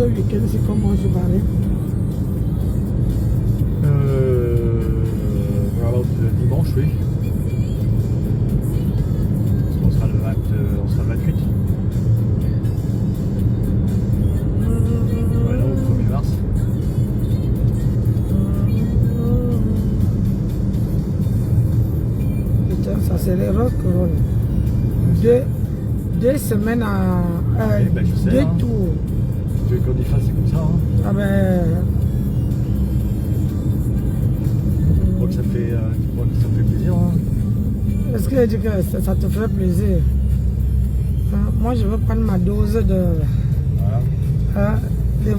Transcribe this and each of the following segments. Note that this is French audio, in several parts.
week-end, c'est comment je parlais? Alors, dimanche, oui. On sera le 28. Voilà, au 1er mars. Putain, ça serait rock, deux semaines à... Oui, ben, je sais, deux hein. tours. Tu veux qu'on y fasse, c'est comme ça. Hein. Ah ben... Tu crois que ça fait plaisir. Hein. Est-ce que tu dis que ça te fait plaisir? Moi, je veux prendre ma dose de... Voilà. De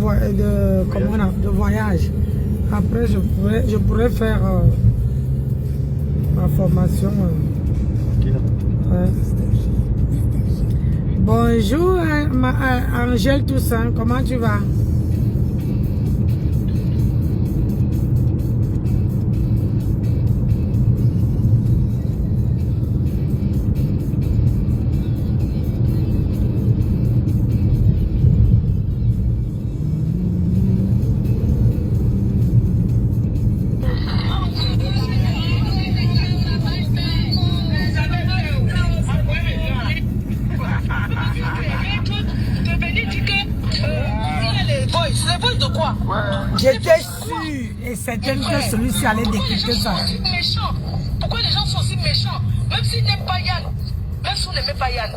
voyage. Après, je pourrais faire ma formation. Tranquille. Ouais. Bonjour, Angèle Toussaint, comment tu vas? J'étais sûr et certaine que celui-ci allait décrypter ça. Méchant. Pourquoi les gens sont si méchants? Même s'ils n'aiment pas Yann, même si on n'aimait pas Yann,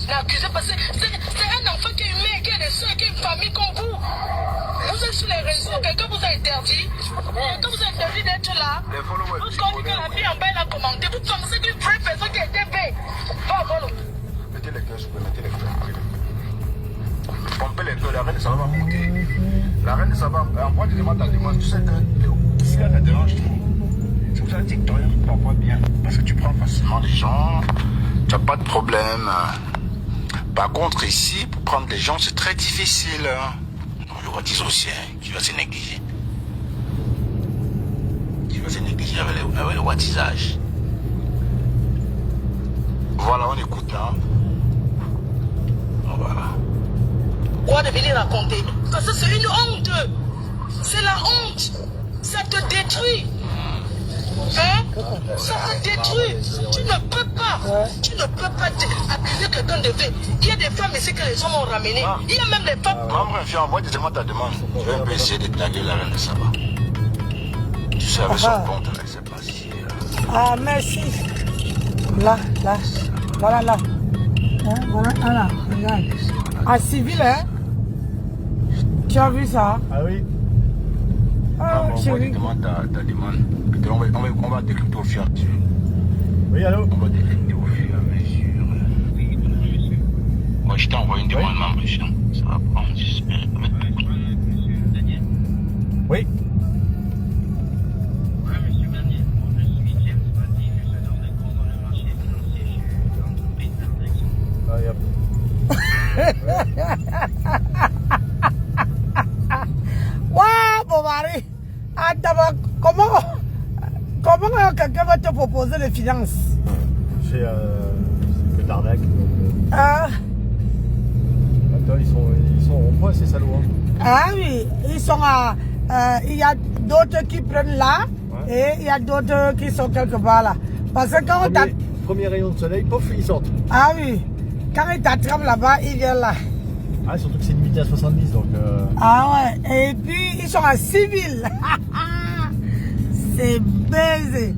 l'accusé parce que c'est un enfant qui est humain, qui a des soeurs, qui a une famille comme vous. Vous êtes sur les réseaux, quelqu'un vous a interdit. Quelqu'un vous a interdit d'être là. Vous connaissez que la vie en bas elle a commandé. Vous pensez qu'une vraie personne qui a été faite. Va vol. Mettez les cœurs, mettez les cœurs. Pompez les cœurs, la reine, ça va monter. La reine, ça va. Envoie des demandes à demande. Tu sais que si elle te dérange trop, c'est pour ça que tu ne parfois bien. Parce que tu prends facilement les gens. Tu n'as pas de problème. Par contre, ici, pour prendre les gens, c'est très difficile. Je vois des aussi, tu vas se négliger. Tu vas se négliger avec le wattisage. Voilà, on écoute là. Voilà. Quoi de venir raconter? Parce que c'est une honte. C'est la honte. Ça te détruit. Hein? Ça te détruit. Tu ne peux pas. Tu ne peux pas accuser quelqu'un de fait. Il y a des femmes ici que les gens m'ont ramené. Il y a même des femmes. Maman, envoie des demandes à demande. Je vais un peu essayer de plaquer la reine de Saba. Tu sais, avec son compte, là, c'est pas si. Ah, merci. Là. Voilà là. Hein, voilà, là. Regarde. Ah, civil, hein? Tu as vu ça? Ah oui. Ah, envoie des demandes à ta demande. On va décrypter au fur et à mesure. Oui, allô? On va décrypter au fur et à mesure. Moi, je t'ai envoyé une demande, maman. Ça va prendre 10 minutes. Oui. Waouh, mon mari. Attends, comment quelqu'un va te proposer les finances? C'est que de l'arnaque. Ah. Attends, ils sont au point, ces salauds. Hein. Ah oui, ils sont à... il y a d'autres qui prennent là, ouais. Et il y a d'autres qui sont quelque part là. Parce que quand on t'attrape... Premier rayon de soleil, pouf, ils sortent. Ah oui, quand ils t'attrapent là-bas, ils viennent là. Ah, surtout que c'est limité à 70, donc... Ah ouais, et puis ils sont en civil. C'est baisé.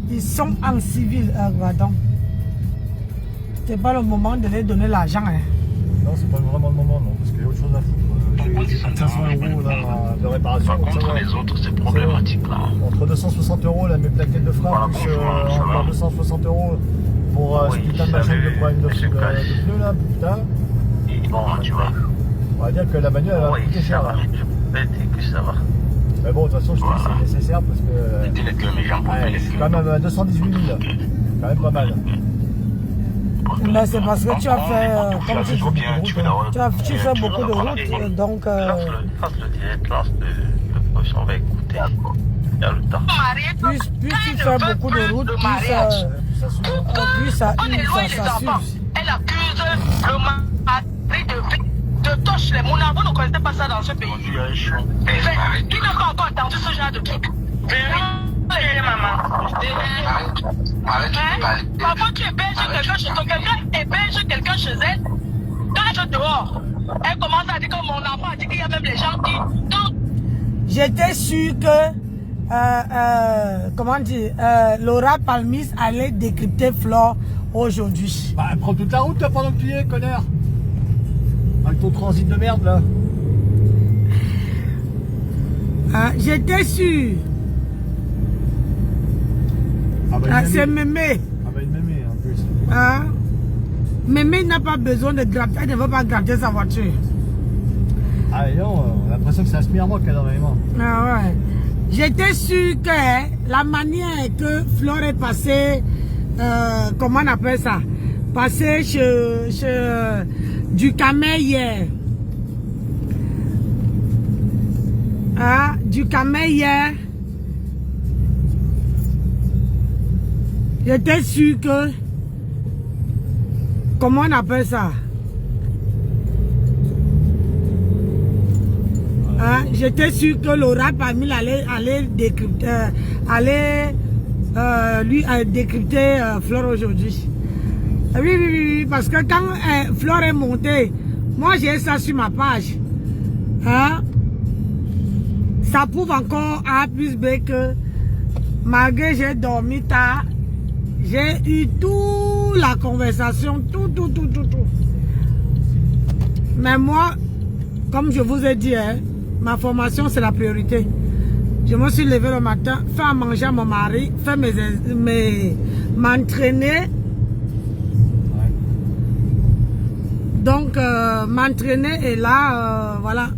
Ils sont en civil. Pardon. C'est pas le moment de leur donner l'argent. Hein. Non, c'est pas vraiment le moment, non, parce qu'il y a autre chose à foutre. J'ai 500 € là, de réparation. Par contre, les autres, c'est problématique, là. Entre 260 € là, mes plaquettes de frein, voilà, plus encore 260 € pour ce putain de machin de problème de pneus, là, putain. Et bon, tu vois. On va dire que la bagnole, elle va coûter cher. Là. Que ça va. Mais bon, de toute façon, je pense que c'est nécessaire parce que... Mettez les queues, mes gens, c'est quand même 218 000. Quand même pas mal. Mais c'est parce que tu as fait... comme tu fais beaucoup de routes, donc... Lance le direct, lance le poste, on va écouter. Il y a le temps. Plus tu fais beaucoup de routes, plus ça s'assure. Elle accuse le mari de lèche-les. Mon arbre ne connaissait pas ça dans ce pays. Qui n'a pas encore entendu ce genre de truc? Maman. Arrête de parler. Parfois tu héberges quelqu'un chez toi, quelqu'un héberge quelqu'un chez elle. Quand elle est dehors, elle commence à dire que mon enfant a dit qu'il y a même les gens qui... Donc, j'étais sûre que, comment dire, Laura Palmis allait décrypter Flore aujourd'hui. Bah, prends toute la route là, pendant que tu y es, connard. Avec ton transit de merde là. J'étais sûre. C'est Mémé. Ah bah une Mémé en plus. Mémé n'a pas besoin de gratter, elle ne veut pas gratter sa voiture. Ah non, on a l'impression que c'est un smirnoc énormément. Ah ouais. J'étais sûre que la manière que Flore est passée, comment on appelle ça, passée chez du Camel hier. Du Camel hier. J'étais sûre que, comment on appelle ça? J'étais sûre que Laura Palmis allait décrypter, lui décrypter Flore aujourd'hui. Oui, parce que quand Flore est montée, moi j'ai ça sur ma page. Ça prouve encore A plus B que malgré j'ai dormi tard, j'ai eu toute la conversation, tout. Mais moi, comme je vous ai dit, ma formation c'est la priorité. Je me suis levé le matin, fait à manger à mon mari, fait m'entraîner. Donc m'entraîner et là, voilà,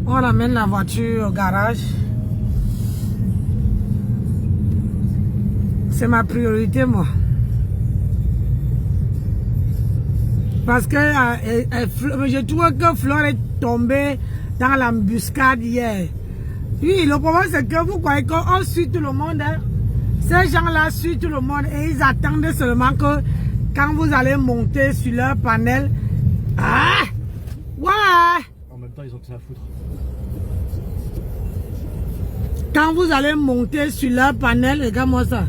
on amène la voiture au garage. C'est ma priorité, moi. Parce que je trouve que Flore est tombée dans l'embuscade hier. Oui, le problème c'est que vous croyez qu'on suit tout le monde. Ces gens-là suivent tout le monde et ils attendent seulement que quand vous allez monter sur leur panel. Ouais. En même temps, ils ont que ça à foutre. Quand vous allez monter sur leur panel, regarde-moi ça.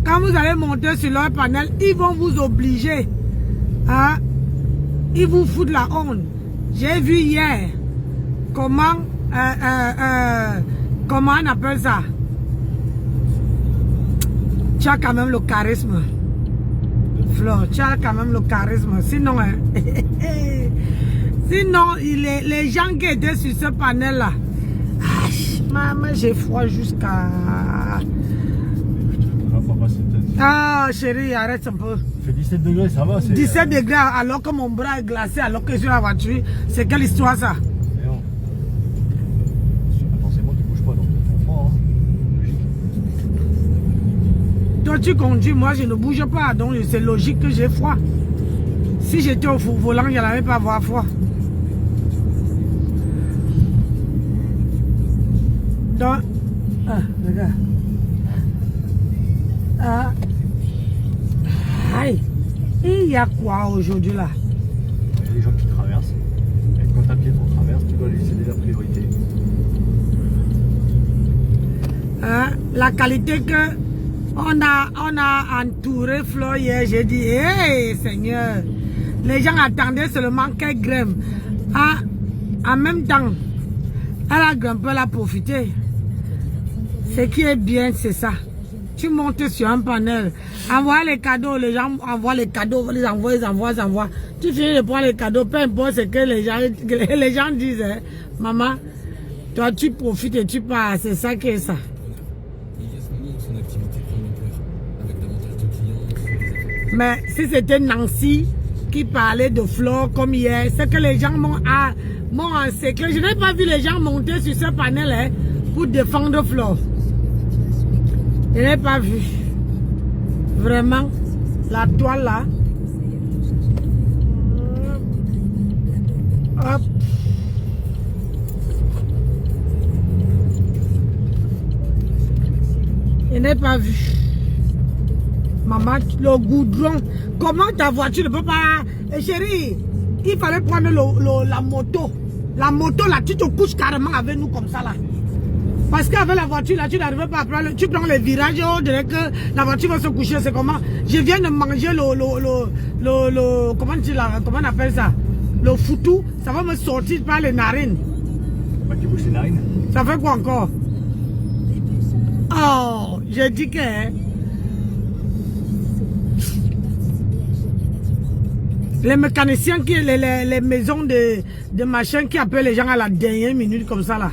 Quand vous allez monter sur leur panel, ils vont vous obliger. Ils vous foutent la honte. J'ai vu hier comment on appelle ça. Tu as quand même le charisme. Flore, tu as quand même le charisme. Sinon, sinon les gens qui étaient sur ce panel-là, maman, j'ai froid jusqu'à... Chérie, arrête un peu. Il fait 17 degrés, ça va. 17 degrés alors que mon bras est glacé, alors que je suis dans la voiture. C'est quelle histoire ça? Non. Attends, c'est moi qui bouge pas, donc tu comprends. Toi tu conduis, moi je ne bouge pas, donc c'est logique que j'ai froid. Si j'étais au volant, je n'allais pas avoir froid. Donc, regarde. Il y a quoi aujourd'hui là? Il y a des gens qui traversent. Et quand ta pied on traverse, tu dois lui céder la priorité. La qualité que on a entouré Flore hier, j'ai dit, hey Seigneur, les gens attendaient seulement qu'elle grimpe. En même temps, elle a grimpé, elle a profité. Ce qui est bien, c'est ça. Tu montes sur un panel, envoie les cadeaux, les gens envoient les cadeaux, les envoient. Tu finis de prendre les cadeaux, peu importe ce que les gens disent. Maman, toi tu profites et tu pars, c'est ça qui est ça. Mais si c'était Nancy qui parlait de Flore comme hier, c'est que les gens m'ont encerclé. Je n'ai pas vu les gens monter sur ce panel pour défendre Flore. Je n'ai pas vu. Vraiment, la toile là. Hop. Je n'ai pas vu. Maman, le goudron. Comment ta voiture ne peut pas... Chérie, il fallait prendre la moto. La moto là, tu te couches carrément avec nous comme ça là. Parce qu'avec la voiture là, tu n'arrives pas à prendre, tu prends les virages, on dirait que la voiture va se coucher, c'est comment? Je viens de manger comment on appelle ça? Le foutou, ça va me sortir par les narines. Bah, tu bouges les narines. Ça fait quoi encore? Oh, j'ai dit que... Les mécaniciens, les maisons de machins qui appellent les gens à la dernière minute comme ça là.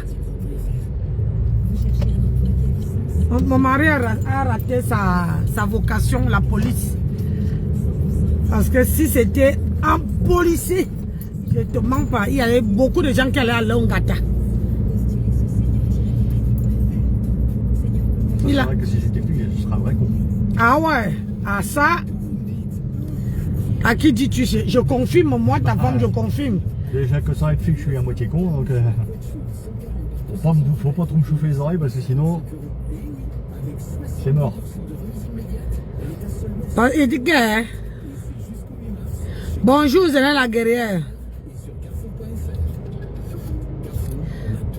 Mon mari a raté sa vocation, la police. Parce que si c'était un policier, je ne te mens pas, il y avait beaucoup de gens qui allaient à Longata. C'est vrai que si c'était lui, ce sera un vrai con. Ah ouais, à ça, à qui dis-tu? Je confirme, moi, ta femme, je confirme. Déjà que ça, être fille, je suis à moitié con, donc faut pas trop me chauffer les oreilles parce que sinon, c'est mort. Il dit que... Bonjour, Zéna la guerrière.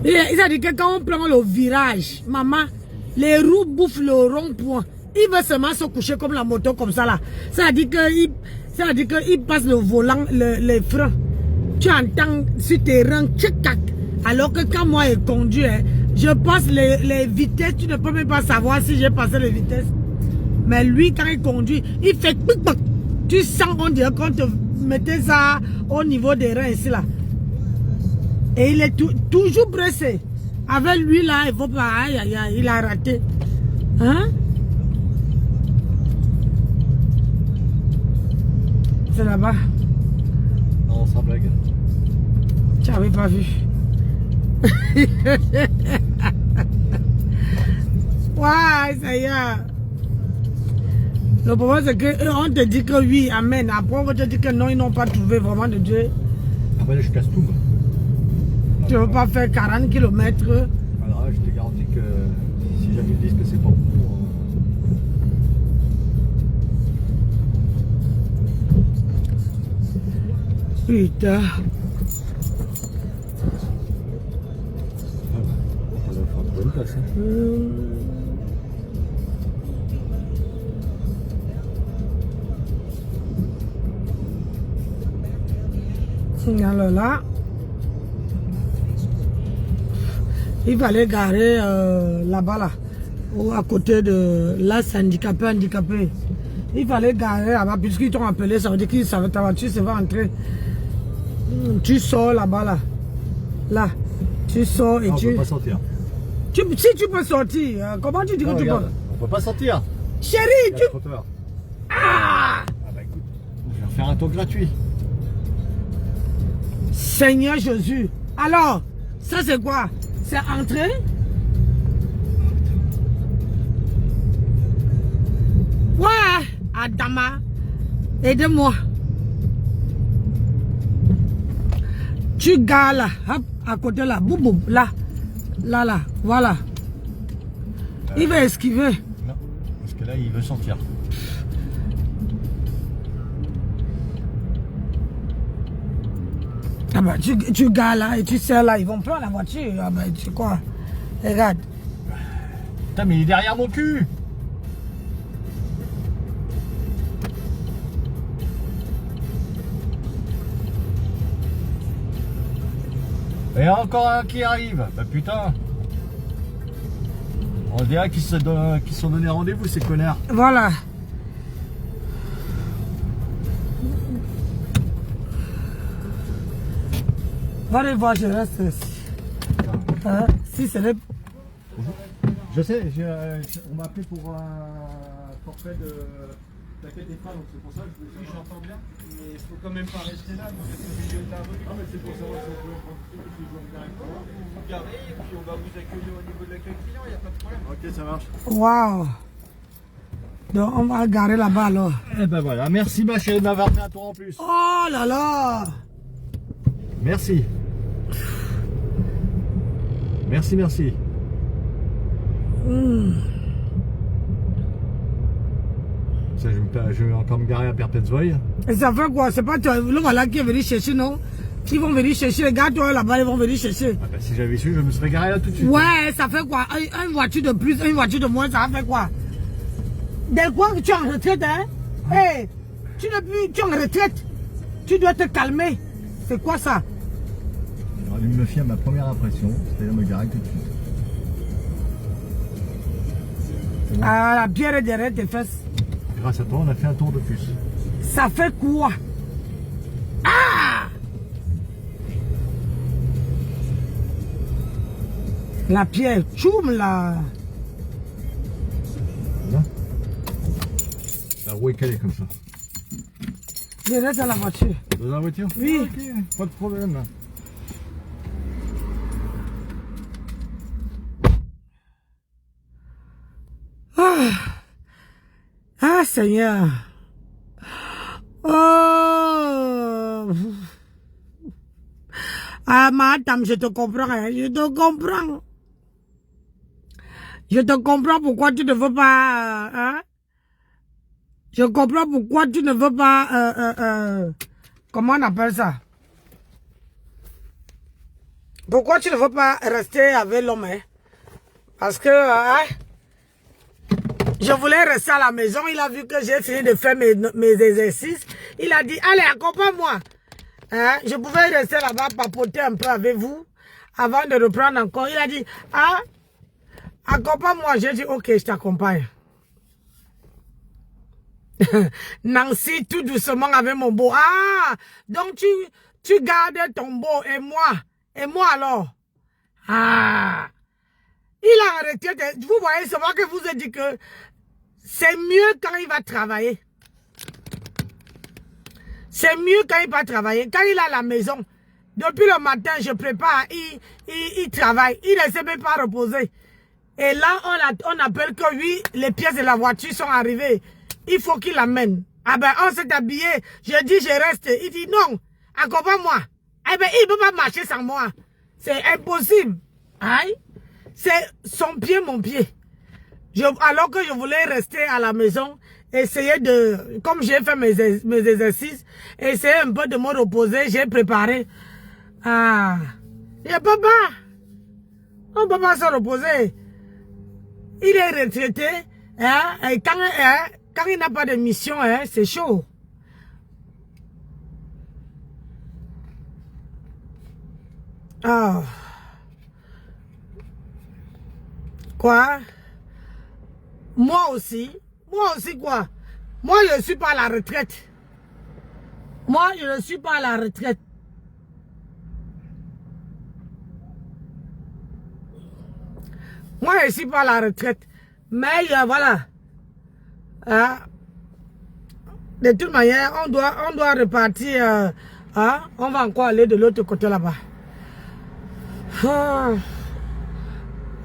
Il a dit que quand on prend le virage, maman, les roues bouffent le rond-point. Il veut seulement se coucher comme la moto comme ça là. Ça a dit qu'il passe le volant, les freins. Tu entends sur tes reins, tchic-tac. Alors que quand moi je conduis, je passe les vitesses, tu ne peux même pas savoir si j'ai passé les vitesses. Mais lui, quand il conduit, il fait pic-pic. Tu sens, on dirait qu'on te mettait ça au niveau des reins ici là. Et il est toujours pressé. Avec lui là, il faut pas, aïe, aïe, aïe, il a raté. Hein? C'est là-bas. Non, sans blague. Tu n'avais pas vu. Ouais, ça y est. Le problème c'est qu'on te dit que oui, amen. Après on te dit que non, ils n'ont pas trouvé vraiment de Dieu. Ah ben là, je casse tout. Moi. Tu ne veux pas faire 40 km. Alors là, je te garantis que si jamais ils disent que c'est pas bon. Putain. On va faire une bonne place. Alors là, il fallait garer là-bas là, ou à côté de là, c'est handicapé. Il fallait garer là-bas, puisqu'ils t'ont appelé, ça veut dire que ta voiture se va entrer. Tu sors là-bas là. Là, tu sors et non, tu... On peut pas sortir. Si tu peux sortir, comment tu dis que tu peux? On peut pas sortir. Chérie, tu... Ah bah écoute, je vais faire un tour gratuit. Seigneur Jésus. Alors, ça c'est quoi? C'est entrer? Ouais, Adama, aide-moi. Tu gares là, hop, à côté là, boum, là, voilà. Il va esquiver. Non, parce que là, il veut sortir. Ah bah, tu gares là et tu sers là, ils vont prendre la voiture. Ah bah, tu sais quoi? Regarde. Putain, mais il est derrière mon cul. Et encore un qui arrive. Bah putain. On dirait qu'ils se sont donné rendez-vous, ces connards. Voilà. Va les voir, je reste ici. Hein? Si c'est les... Je sais, on m'a appelé pour un forfait de la quête des femmes, donc c'est pour ça que je vous dis, j'entends bien, mais il faut quand même pas rester là, vous êtes au milieu de la rue. Ah mais c'est pour savoir si on peut prendre tout le jour directement. Vous garez et puis on va vous accueillir au niveau de l'accueil client, il n'y a pas de problème. Ok, ça marche. Waouh. Donc on va garer là-bas alors. Eh ben voilà, merci ma chérie de m'avoir fait un tour en plus. Oh là là. Merci. Merci. Ça, je vais encore me garer à Perpétuel. Et ça fait quoi? C'est pas toi, le voilà qui est venu chercher, non? Ils vont venir chercher, les gars, toi là-bas, ils vont venir chercher. Ah bah, si j'avais su, je me serais garé là tout de suite. Ouais, ça fait quoi? Une voiture de plus, une voiture de moins, ça fait quoi? Dès quoi que tu es en retraite, hein? Hey, tu es en retraite. Tu dois te calmer. C'est quoi ça? J'aurais dû me fier à ma première impression, c'est-à-dire me garer tout de suite. Bon. Ah, la bière est derrière tes fesses. Grâce à toi, on a fait un tour de plus. Ça fait quoi? Ah! La pierre, tchoum là. Voilà. La roue est calée comme ça. Je reste à la voiture. Dans la voiture? Oui. Ok, pas de problème. Ah, Seigneur. Oh. Ah, madame, je te comprends, hein, je te comprends. Je te comprends pourquoi tu ne veux pas... hein? Je comprends pourquoi tu ne veux pas... comment on appelle ça? Pourquoi tu ne veux pas rester avec l'homme, hein? Parce que... je voulais rester à la maison, il a vu que j'ai fini de faire mes exercices. Il a dit, allez, accompagne-moi. Hein? Je pouvais rester là-bas, papoter un peu avec vous, avant de reprendre encore. Il a dit, ah, accompagne-moi. J'ai dit, ok, je t'accompagne. Nancy, tout doucement avec mon beau. Ah, donc tu gardes ton beau et moi alors. Ah, il a arrêté. Vous voyez, c'est moi que vous ai dit que c'est mieux quand il va travailler. C'est mieux quand il va travailler. Quand il est à la maison, depuis le matin, je prépare, il travaille. Il ne s'est même pas reposé. Et là, on appelle que oui, les pièces de la voiture sont arrivées. Il faut qu'il l'amène. Ah ben, on s'est habillé. Je dis, je reste. Il dit, non, accompagne-moi. Eh ben, il ne peut pas marcher sans moi. C'est impossible. Aïe. C'est son pied, mon pied. Alors que je voulais rester à la maison, essayer de, comme j'ai fait mes exercices, essayer un peu de me reposer, j'ai préparé. Ah, je ne peux pas. On ne peut pas se reposer. Il est retraité, hein, et quand il n'a pas de mission, hein, c'est chaud. Ah. Quoi? Moi aussi quoi? Moi je ne suis pas à la retraite. Moi je ne suis pas à la retraite. Moi je ne suis pas à la retraite. Mais voilà. Hein? De toute manière, on doit repartir. Hein? On va encore aller de l'autre côté là-bas.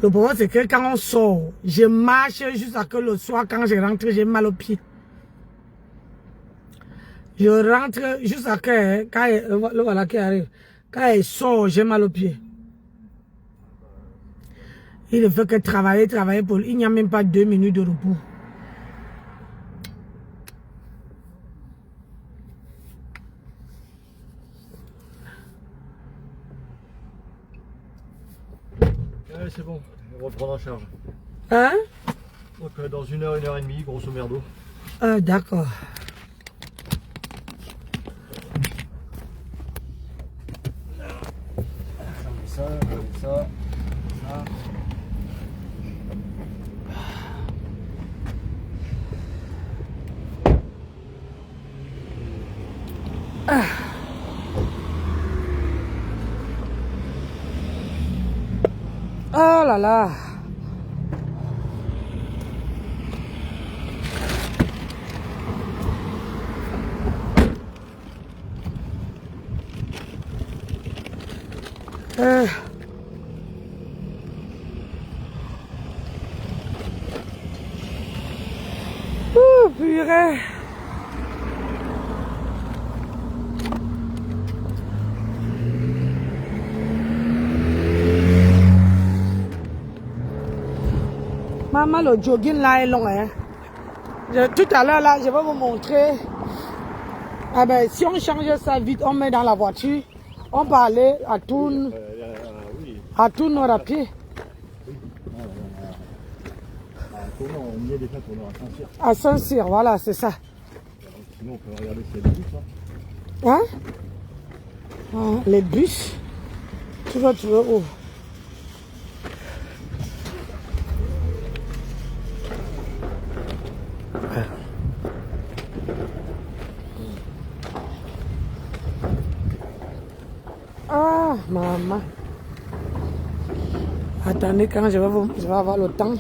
Le problème, c'est que quand on sort, je marche jusqu'à que le soir, quand je rentre, j'ai mal aux pieds. Je rentre jusqu'à que, quand le voilà qui arrive, quand il sort, j'ai mal aux pieds. Il ne fait que travailler pour lui. Il n'y a même pas 2 minutes de repos. Ouais, c'est bon, on va reprendre en charge. Hein? Donc dans 1 heure, 1 heure et demie, grosso merdo. Ah, d'accord. Ça. Ah. Oh là là. Oh purée. Maman, le jogging là est long, hein. Tout à l'heure, là, je vais vous montrer. Ah ben, si on change ça vite, on met dans la voiture, on peut aller à Tourne, à Tourne à pied. On y est déjà pour à Saint-Cyr. À Saint-Cyr, voilà, c'est ça. Sinon, on peut regarder s'il y a des bus. Hein? Ah, les bus. Tu vas où? Ah, maman. Attendez, quand je vais avoir le temps,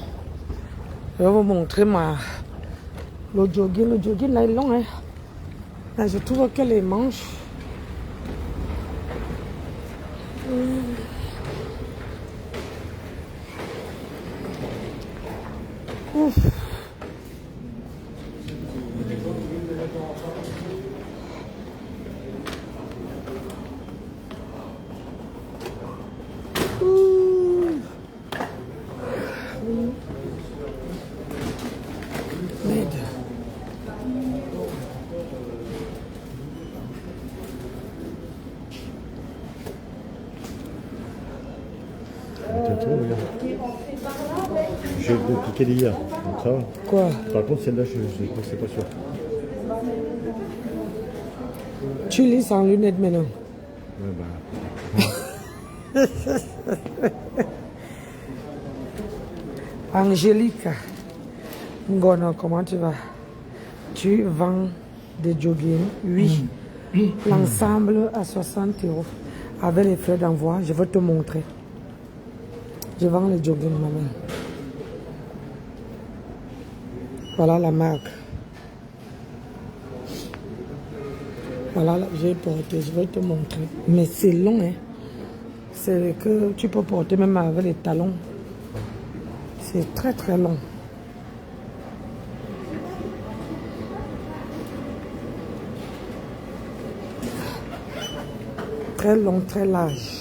je vais vous montrer le jogging. Le jogging, là, est long. Hein. Là, je trouve que les manches. Ouf. Merde. J'ai piqué d'hier, donc ça va. Quoi? Par contre, celle-là, je ne sais pas sûr. Tu lis sans lunettes maintenant. Ouais, Angélique, Ngono, comment tu vas? Tu vends des jogging? Oui. L'ensemble à 60 €. Avec les frais d'envoi, je vais te montrer. Je vends les jogging, maman. Voilà la marque. Voilà, j'ai porté, je vais te montrer. Mais c'est long, hein. C'est que tu peux porter même avec les talons. C'est très très long. Très long, très large.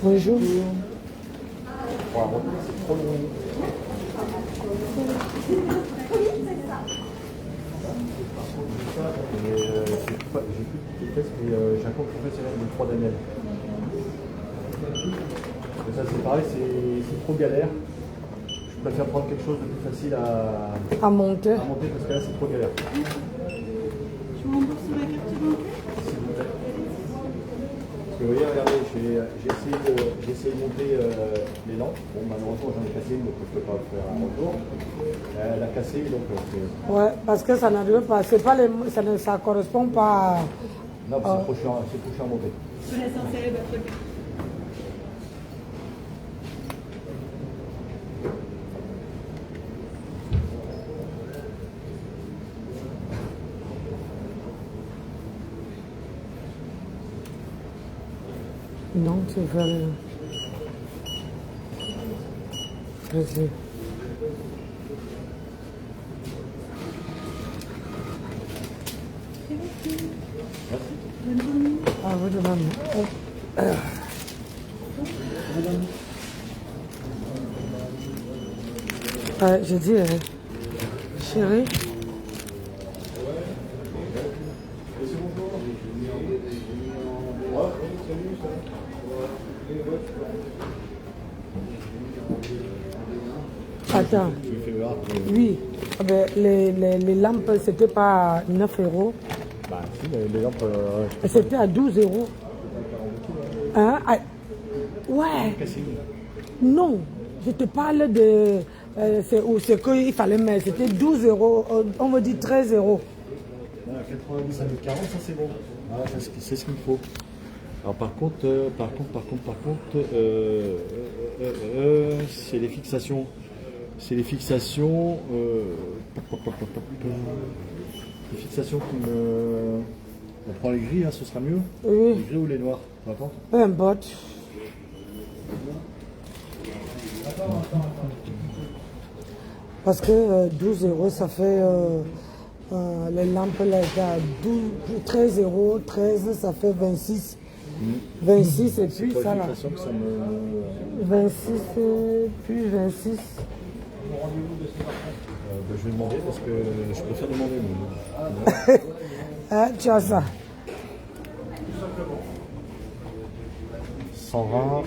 Bonjour. J'ai un compte professionnel de 3 Daniel. Mais ça c'est pareil, c'est trop galère. Je préfère prendre quelque chose de plus facile À monter. parce que là c'est trop galère. Je vous rembourse la carte bancaire? S'il vous plaît. Parce que vous voyez, regardez, j'ai essayé de monter les lampes. Bon, malheureusement j'en ai cassé une, donc je ne peux pas faire un retour. Elle a cassé, donc Ouais, parce que ça n'arrive pas. C'est pas ça correspond pas à... non, c'est trop cher à monter. Je vous laisse insérer votre carte. Non, tu veux le... Vas-y. Ah, oui, de maman. Je dis, chérie. Attends. Oui. Ah ben, les lampes, c'était pas 9 €. Bah si, les lampes... C'était à 12 €. Hein? Ah, ouais. Non, je te parle de... c'est qu'il fallait mettre. C'était 12 €. On me dit 13 €. Ah, 90 à 40, ça c'est bon. Ah, c'est ce qu'il faut. Alors par contre, c'est les fixations. C'est les fixations. Les fixations qui me... On prend les gris, hein, ce sera mieux. Oui. Les gris ou les noirs? Peu importe. Peu importe. Parce que 12 euros, ça fait les lampes là, 13 euros, 13, ça fait 26. 26 et puis ça là. 26 et puis 26. Je vais demander parce que je préfère demander. Hein, tu as ça. 120.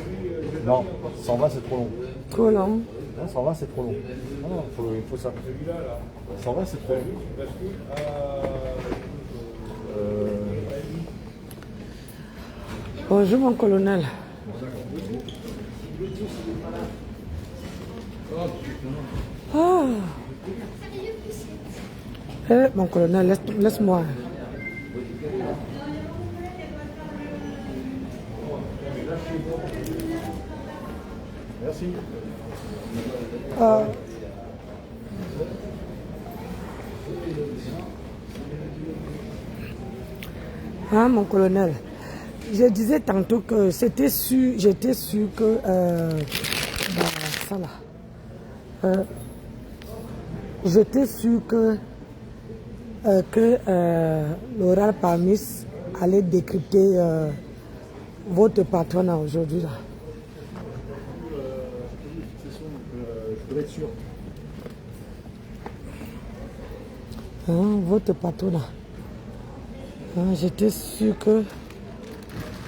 Non, 120 c'est trop long. Trop long. Non, 120 c'est trop long. Non, il faut ça. 120 c'est trop long. Bonjour mon colonel. Ah. Eh, mon colonel, laisse-moi. Merci. Hein, mon colonel, je disais tantôt que j'étais sûr que ça là, j'étais sûr que l'oral Pamis allait décrypter votre patron aujourd'hui là. Je voulais être sûr. Hein, votre patron là. Hein, j'étais sûr que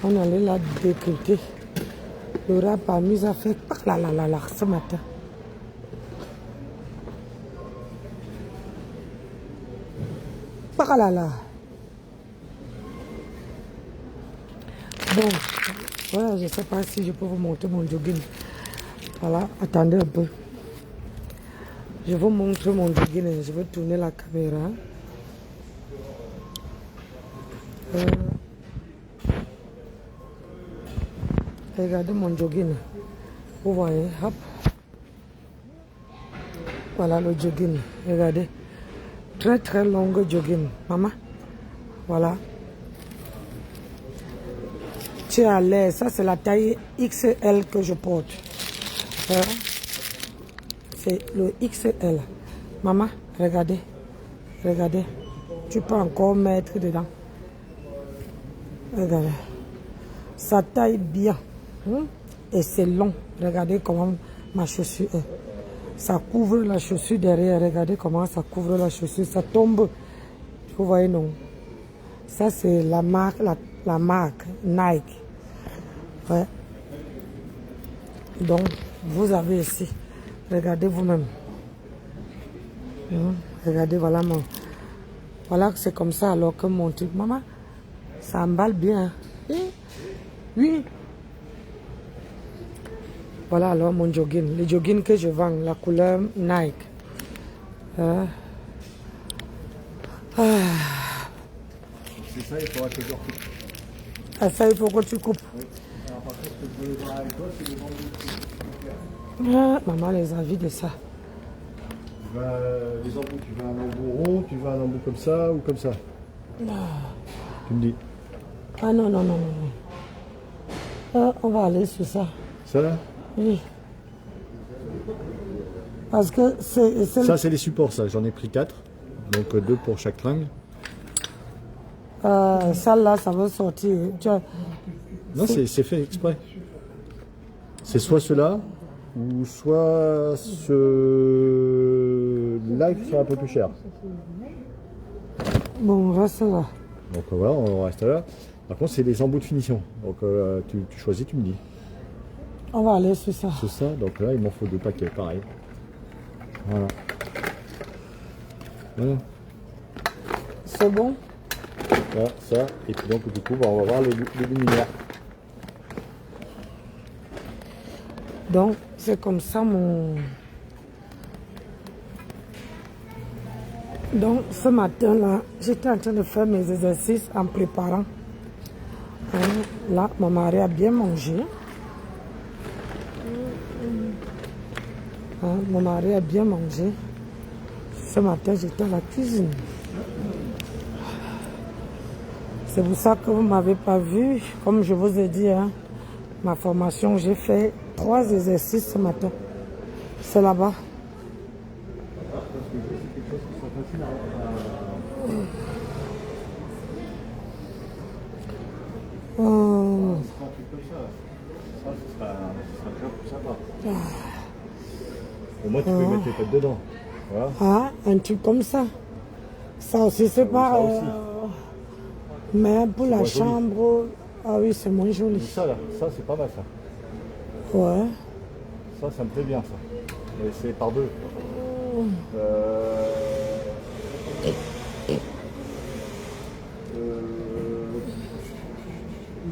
on allait la décrypter. L'oral Pamis a fait là ce matin. Là. Bon, voilà, je ne sais pas si je peux vous montrer mon jogging. Voilà, attendez un peu. Je vous montre mon jogging et je vais tourner la caméra. Regardez mon jogging. Vous voyez, hop. Voilà le jogging, regardez. Très longue jogging, maman. Voilà. Tu es à l'aise. Ça, c'est la taille XL que je porte. C'est le XL. Maman, regardez. Regardez. Tu peux encore mettre dedans. Regardez. Ça taille bien. Et c'est long. Regardez comment ma chaussure est. Ça couvre la chaussure derrière. Regardez comment ça couvre la chaussure. Ça tombe. Vous voyez, non? Ça, c'est la marque Nike. Ouais. Donc, vous avez ici. Regardez vous-même. Regardez, voilà mon. Voilà, c'est comme ça alors que mon truc. Maman, ça emballe bien. Oui. Voilà alors mon jogging. Le jogging que je vends, la couleur Nike. C'est ça, il faudra que je recoupe. Ah, ça, il faut que tu coupes. Oui. Alors, par contre, ce que je voulais voir avec toi, c'est les embouts. Maman, les avis de ça. Les embouts, tu veux un embout rond, tu veux un embout comme ça ou comme ça? Tu me dis. Ah non. On va aller sur ça. Ça là? Oui. Parce que c'est... Ça, c'est les supports, ça. J'en ai pris 4. Donc 2 pour chaque tringle. Ça là, ça va sortir. Non, c'est fait exprès. C'est soit cela, ou soit ce-là qui sera un peu plus cher. Bon, on reste là. Donc voilà, on reste là. Par contre, c'est les embouts de finition. Donc tu choisis, tu me dis. On va aller sur ça. C'est ça, donc là, il m'en faut 2 paquets, pareil. Voilà. C'est bon? Voilà, ça. Et puis donc, du coup, on va voir les luminaires. Donc, c'est comme ça mon... Donc, ce matin-là, j'étais en train de faire mes exercices en préparant. Là, mon mari a bien mangé. Mon mari a bien mangé. Ce matin, j'étais à la cuisine. C'est pour ça que vous ne m'avez pas vu. Comme je vous ai dit, hein, ma formation, j'ai fait 3 exercices ce matin. C'est là-bas. Au moins tu peux mettre tes têtes dedans. Voilà. Ah, un truc comme ça. Ça aussi, c'est pas... ça aussi. Mais pour la moins joli. chambre... Ah oui, c'est moins joli. Ça là, ça c'est pas mal ça. Ouais. Ça me plaît bien ça. Mais c'est par deux. Où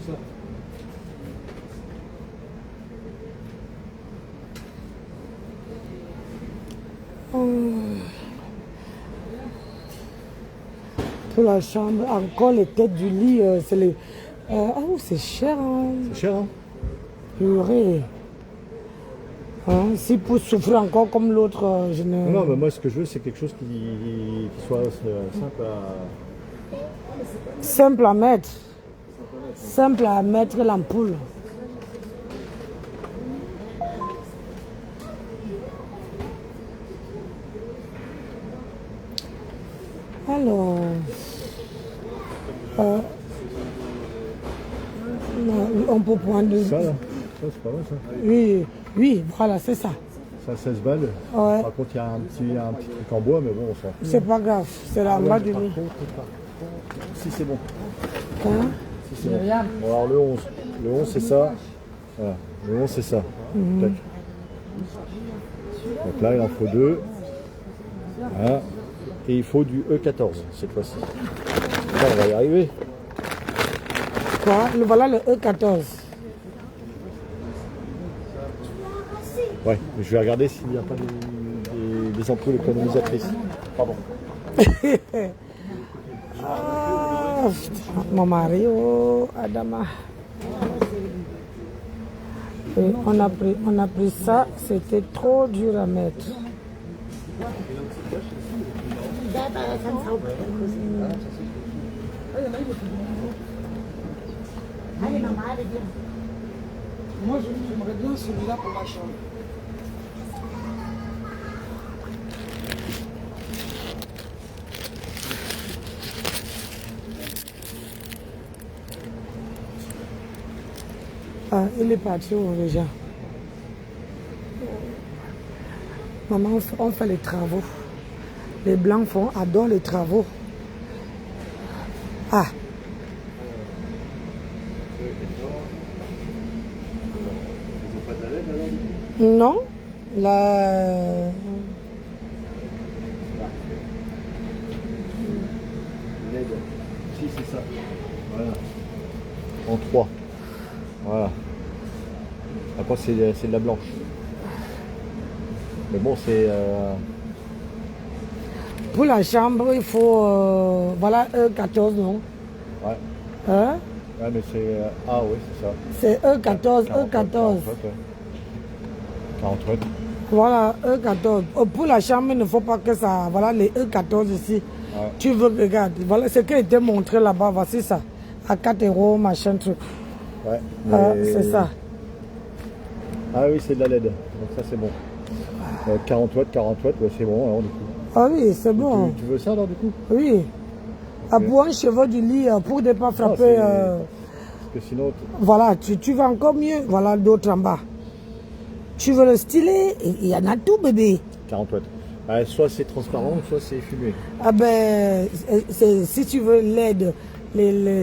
ça? Pour la chambre, encore les têtes du lit, c'est les... oh, c'est cher, hein. C'est cher hein? Purée. Hein, si pour souffrir encore comme l'autre, je ne... Non, mais moi ce que je veux c'est quelque chose qui soit simple à... Simple à mettre. Simple à mettre l'ampoule. Alors... on peut prendre... Ça là, ça c'est pas mal ça. Oui, oui, voilà, c'est ça. Ça 16 balles. Ouais. Par contre il y a un petit truc en bois, mais bon on s'en fout. C'est pas grave, c'est la bas du lit. Si c'est bon. Hein? Si c'est bon. Bon alors le 11. Le 11 c'est ça. Voilà. Le 11 c'est ça. Tac. Donc là il en faut 2. Voilà. Et il faut du E14 cette fois-ci. Là, on va y arriver. Quoi? Voilà le E14. Ouais, mais je vais regarder s'il n'y a pas des ampoules économisatrices. Pardon. Ah, putain, mon mari, oh, Adama. Et on a pris ça, c'était trop dur à mettre. Moi, j'aimerais bien celui-là pour ma chambre. Ah, il est parti où déjà? Maman, on fait les travaux. Les blancs adorent les travaux. Ah. Non. La... Si c'est ça. Voilà. En 3. Voilà. Après c'est de la blanche. Mais bon c'est... Pour la chambre, il faut... voilà, E14, non? Ouais. Hein? Ouais mais c'est... ah oui c'est ça. C'est E14, 40, E14. 48. Voilà, E14. Pour la chambre, il ne faut pas que ça... Voilà, les E14 ici. Ouais. Tu veux, regarde. Voilà, ce qui a été montré là-bas, voici ça. À 4 €, machin, truc. Ouais. C'est ça. Ah oui, c'est de la LED. Donc ça, c'est bon. 40 watts, ouais, c'est bon alors du coup. Ah oui, c'est bon. Tu veux ça alors du coup? Oui. À pour un cheveu du lit, pour ne pas frapper... Parce que sinon... Voilà, tu vas encore mieux. Voilà d'autres en bas. Tu veux le stylet? Il y en a tout, bébé. 40 watts. Soit c'est transparent, soit c'est fumé. Ah ben, si tu veux LED,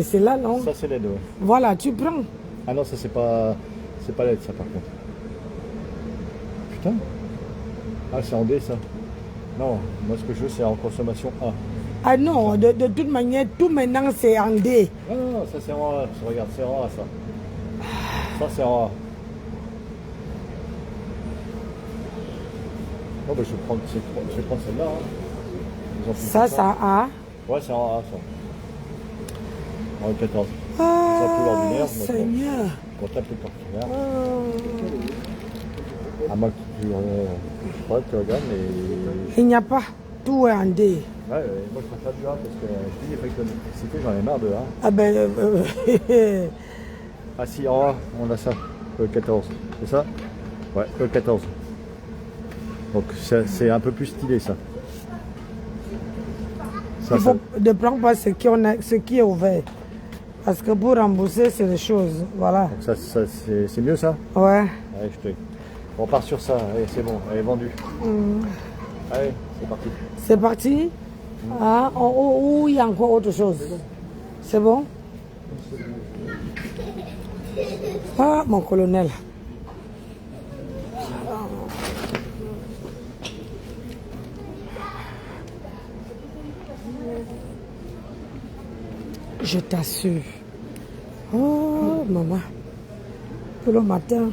c'est là, non? Ça, c'est LED, ouais. Voilà, tu prends. Ah non, ça, c'est pas LED, ça, par contre. Putain. Ah, c'est en D, ça. Non, moi, ce que je veux, c'est en consommation A. Ah non, de toute manière, tout maintenant, c'est en D. Ah non, non, ça, c'est en A. Regarde, c'est en A, ça. Ça, c'est en A. Oh, bah, je vais prendre celle-là. Hein. Ça, ça A. Ouais, c'est en A, ça. En 14. Ah, ça peut l'ordinaire. Seigneur. On tape le partenaire. À moi que tu regardes, mais... Il n'y a pas. tout est en D. Ouais, moi je préfère du A parce que je dis avec l'électricité, j'en ai marre de A. Ah ben... Ah si, en A, on a ça, E14, c'est ça? Ouais, E14. Donc c'est un peu plus stylé ça. Il faut ne prendre pas ce qui est ouvert. Parce que pour rembourser, c'est des choses. Voilà. Donc ça c'est mieux ça? Ouais. Allez, on part sur ça, allez, c'est bon, elle est vendue. Allez, c'est parti. C'est parti? Ah, ou il y a encore autre chose? C'est bon? Ah, mon colonel. Je t'assure. Oh, maman. Pour le matin.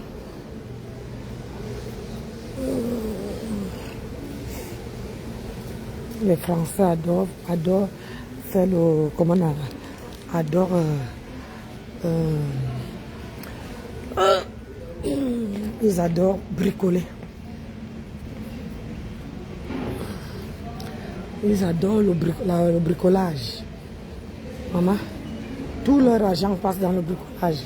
Les Français adorent faire le... Comment on a... Adorent... ils adorent bricoler. Ils adorent le bricolage. Maman, tout leur argent passe dans le bricolage.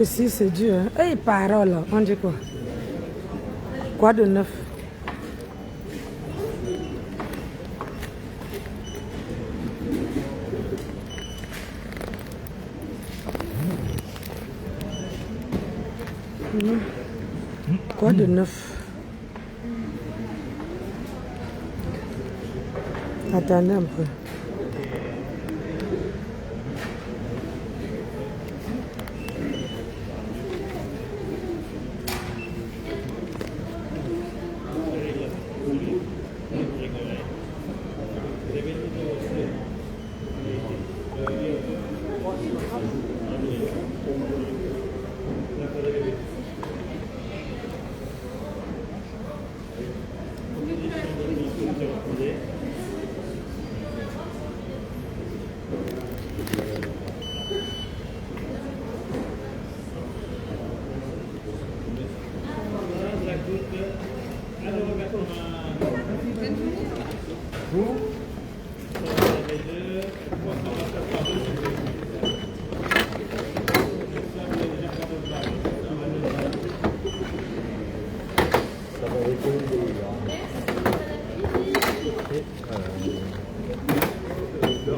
Ici, c'est dur. Hein? Hey, parole, on dit quoi? Quoi de neuf? Quoi de neuf? Attendez un peu.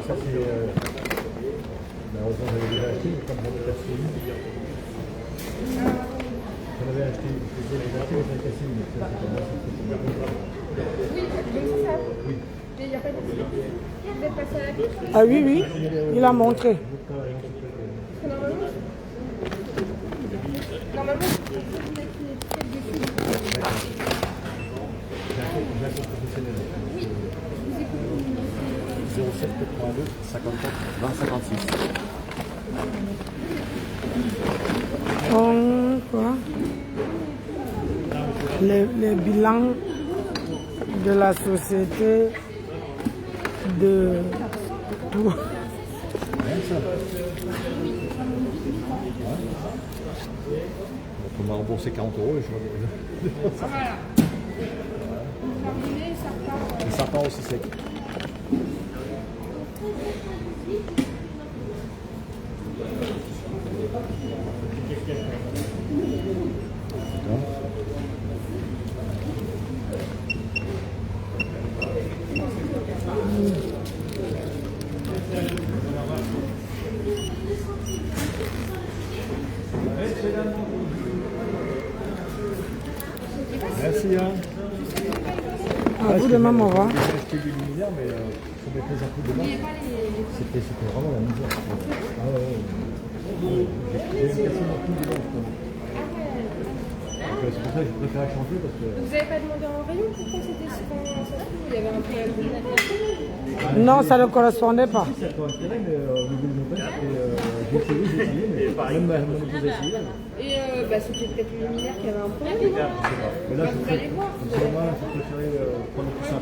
Ça c'est malheureusement j'avais déjà acheté, comme j'en ai acheté une. J'en avais acheté, je l'ai acheté, mais j'avais cassé une. Ça c'est comme ça. Oui, Il n'y a pas de souci. Vous êtes passé à la piste? Ah oui, oui, il a montré. Normalement, vous êtes peut-être dessus. j'ai un compte professionnel. 07 82 54 20 56. Quoi? Les bilans de la société de tout. On m'a remboursé 40 € et je Voilà. Terminé, ça repart. et ça part aussi sec. Merci. Hein. À vous de même, au revoir. J'ai acheté du luminaire, mais ça mettait un peu dedans. C'était vraiment la misère. Ah ouais. J'ai cassé mon tout dedans. c'est pour ça que je préfère changer parce que... Vous n'avez pas demandé en rayon pourquoi c'était si quand il y avait un peu Non, ça ne correspondait pas. Ça correspondait, mais au niveau de mon père, j'ai essayé, mais même ma épouse a essayé. Et c'était peut-être le luminaire qui avait un problème. Mais là, Vous allez voir. moi, je préférais prendre tout ça.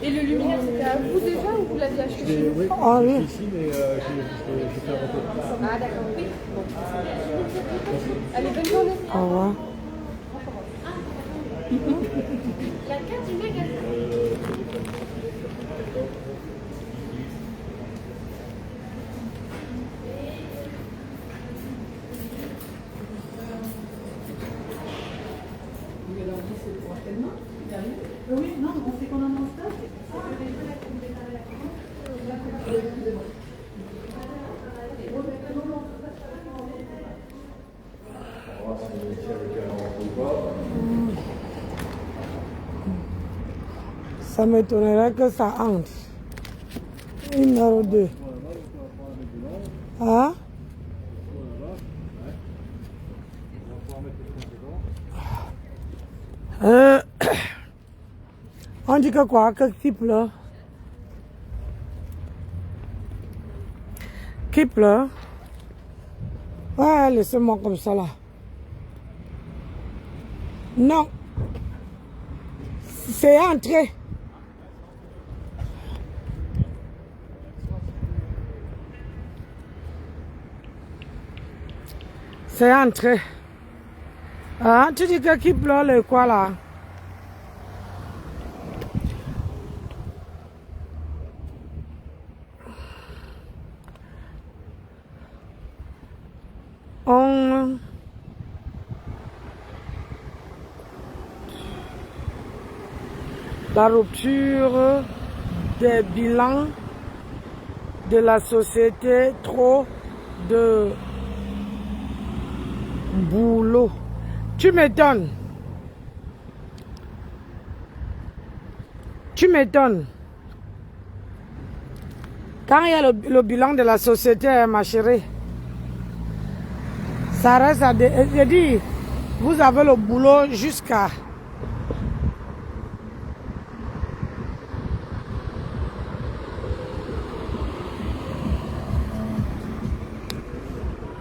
Et le luminaire, c'était à vous déjà ou vous l'aviez acheté chez vous? Oui, Ah oui. ici, mais j'ai fait un retour. Ah d'accord, oui. Bon. Allez, bonne journée. Au revoir. La carte du magasin. Oui, non, on sait qu'on en a en stock. Ça m'étonnerait que ça entre. 1 heure ou 2. Hein? On dit que quoi? Que qui pleure? Qui pleure? Ouais, laissez-moi comme ça là. Non. C'est entré. C'est entré. Ah, tu dis que qui pleure le quoi là? La rupture des bilans de la société, trop de boulot. Tu m'étonnes. Tu m'étonnes. Quand il y a le bilan de la société, ma chérie, ça reste à... Je dis, vous avez le boulot jusqu'à...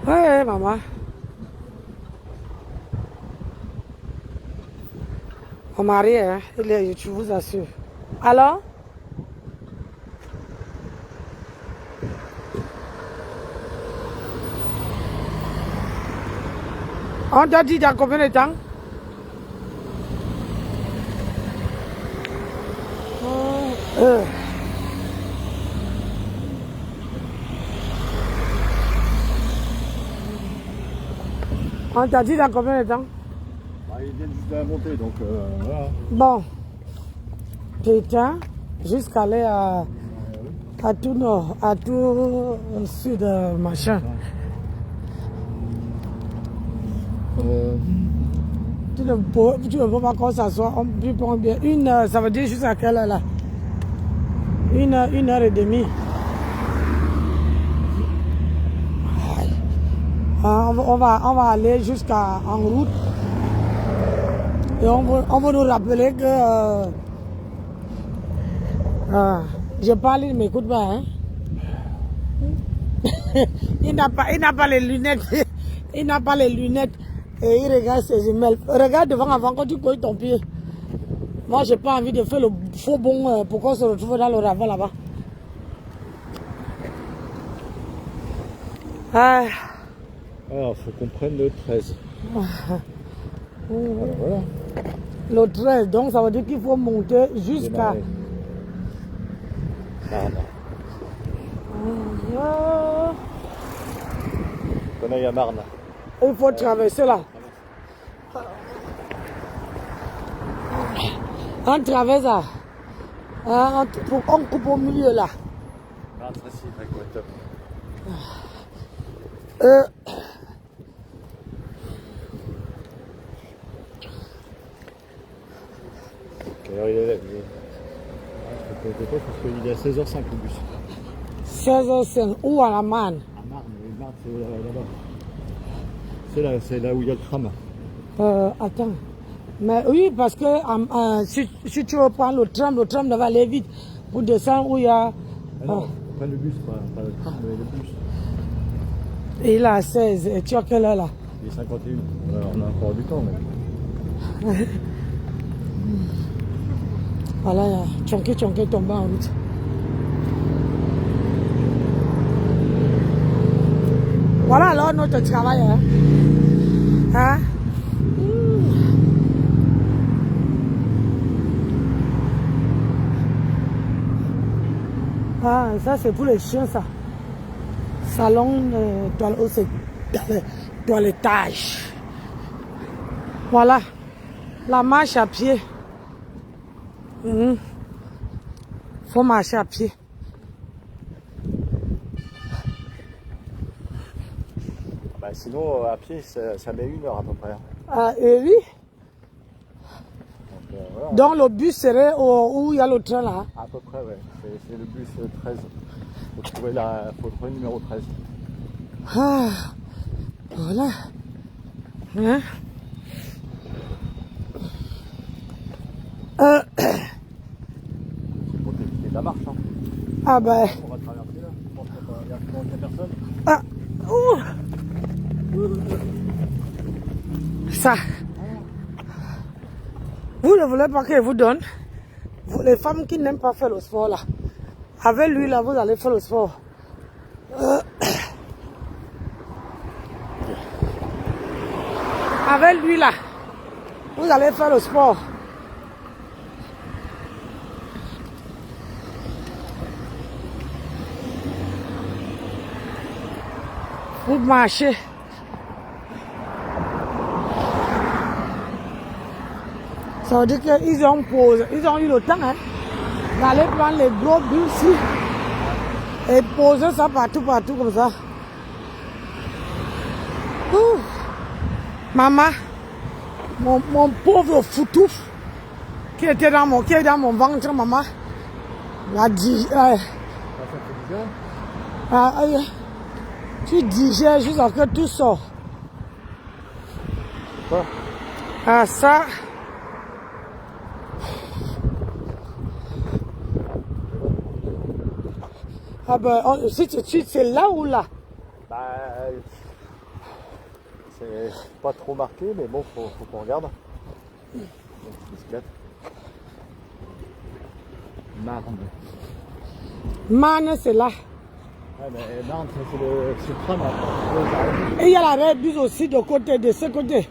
Oui, maman. Mon mari, hein, il est, je vous assure. Alors? On t'a dit dans combien de temps? On t'a dit dans combien de temps? Ils viennent juste de la monter, donc voilà. Bon. Putain, jusqu'à aller à tout nord, à tout sud, machin. Tu ne peux pas qu'on s'assoie, on peut prendre bien. 1 heure, ça veut dire jusqu'à quelle heure là? 1 heure et demie. On va aller jusqu'à en route. Et on va nous rappeler que je parle, il ne m'écoute pas. Hein? il n'a pas les lunettes. Il n'a pas les lunettes. Et il regarde ses emails. Regarde devant avant quand tu couilles ton pied. Moi, j'ai pas envie de faire le faux bon pour qu'on se retrouve dans le ravin là-bas. Alors, il faut qu'on prenne le 13. Voilà. Le 13, donc ça veut dire qu'il faut monter jusqu'à... On aille à Marne. Il faut traverser là. On traverse là. On coupe au milieu là. Marne, ça c'est vrai quoi, top. Quelle heure il est là? Je ne sais pas parce qu'il est à 16h05 le bus. 16h05, où à la Marne? À Marne, oui, Marne c'est là-bas. C'est là où il y a le tram. Attends. Mais oui, parce que si tu veux prendre le tram va aller vite pour descendre où il y a... non, pas le bus, pas le tram, mais le bus. Et il est à 16. Et tu as quelle heure là? Il est 51. On a encore du temps, mais... Voilà, Tchonké tombé en route. Voilà alors notre travail. Hein? Ah, ça c'est pour les chiens ça. Salon toilettage. Voilà. La marche à pied. Faut marcher à pied. Bah, sinon, à pied, ça met 1 heure à peu près. Ah, et oui. Donc, voilà. Donc le bus serait où il y a le train là. À peu près, ouais. C'est le bus 13. Faut trouver le numéro 13. Ah, voilà. Hein? Pour éviter la marche. Hein. Ah ben. On va traverser là. Je pense qu'il n'y a personne. Ah. Ça. Vous ne voulez pas qu'il vous donne. Vous, les femmes qui n'aiment pas faire le sport là. Avec lui là, vous allez faire le sport. Avec lui là, vous allez faire le sport. Vous marchez. Ça veut dire qu'ils ont posé, ils ont eu le temps d'aller prendre les gros bus ici et poser ça partout comme ça. Ouh. Maman, mon pauvre foutou qui est dans mon ventre, maman, la dit. Tu digères jusqu'à ce que tout sort. Quoi? Ah ça. Ah ben, si c'est là ou là? Bah, c'est pas trop marqué, mais bon, faut qu'on regarde. Marne, c'est là. Ouais, mais Marne, c'est le tram. Et il y a l'arrêt bus aussi de ce côté.